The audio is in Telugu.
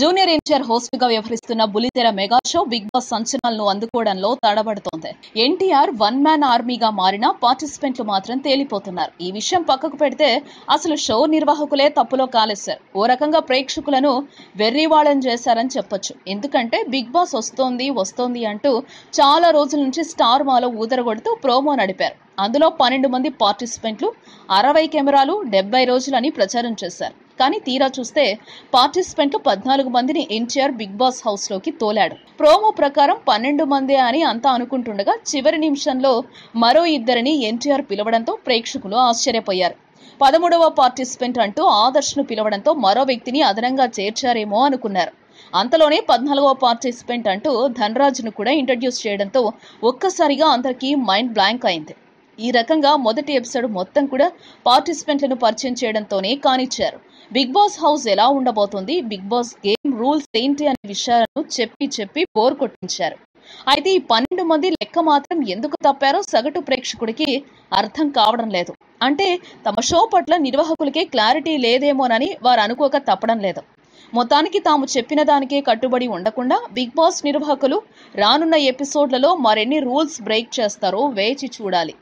జూనియర్ ఎన్టీఆర్ హోస్ట్ గా వ్యవహరిస్తున్న బుల్లితెర మెగా షో బిగ్ బాస్ సంచలనాలను అందుకోవడంలో తడబడుతోంది. ఎన్టీఆర్ వన్ మ్యాన్ ఆర్మీగా మారినా పార్టిసిపెంట్లు మాత్రం తేలిపోతున్నారు. ఈ విషయం పక్కకు పెడితే అసలు షో నిర్వాహకులే తప్పులో కాలేశారు. ఓ రకంగా ప్రేక్షకులను వెర్రివాళం చేశారని చెప్పొచ్చు. ఎందుకంటే బిగ్ బాస్ వస్తోంది అంటూ చాలా రోజుల నుంచి స్టార్ మాలో ఊదరగొడుతూ ప్రోమో నడిపారు. అందులో 12 మంది పార్టిసిపెంట్లు, 60 కెమెరాలు, 70 రోజులని ప్రచారం చేశారు. కానీ తీరా చూస్తే పార్టిసిపెంట్లు 14 మందిని ఎన్టీఆర్ బిగ్ బాస్ హౌస్ లోకి తోలాడు. ప్రోమో ప్రకారం 12 మందే అని అంతా అనుకుంటుండగా చివరి నిమిషంలో మరో 2 ఎన్టీఆర్ పిలవడంతో ప్రేక్షకులు ఆశ్చర్యపోయారు. 13వ పార్టిసిపెంట్ అంటూ ఆదర్శ్ పిలవడంతో మరో వ్యక్తిని అదనంగా చేర్చారేమో అనుకున్నారు. అంతలోనే 14వ పార్టిసిపెంట్ అంటూ ధనరాజ్ను కూడా ఇంట్రడ్యూస్ చేయడంతో ఒక్కసారిగా అందరికీ మైండ్ బ్లాంక్ అయింది. ఈ రకంగా మొదటి ఎపిసోడ్ మొత్తం కూడా పార్టిసిపెంట్లను పరిచయం చేయడంతోనే కానిచ్చారు. బిగ్ బాస్ హౌస్ ఎలా ఉండబోతుంది, బిగ్ బాస్ గేమ్ రూల్స్ ఏంటి అనే విషయాలను చెప్పి బోర్ కొట్టించారు. అయితే ఈ 12 మంది లెక్క మాత్రం ఎందుకు తప్పారో సగటు ప్రేక్షకుడికి అర్థం కావడం లేదు. అంటే తమ షో పట్ల నిర్వాహకులకే క్లారిటీ లేదేమోనని వారు అనుకోక తప్పడం లేదు. మొత్తానికి తాము చెప్పిన దానికే కట్టుబడి ఉండకుండా బిగ్ బాస్ నిర్వాహకులు రానున్న ఎపిసోడ్లలో మరెన్ని రూల్స్ బ్రేక్ చేస్తారో వేచి చూడాలి.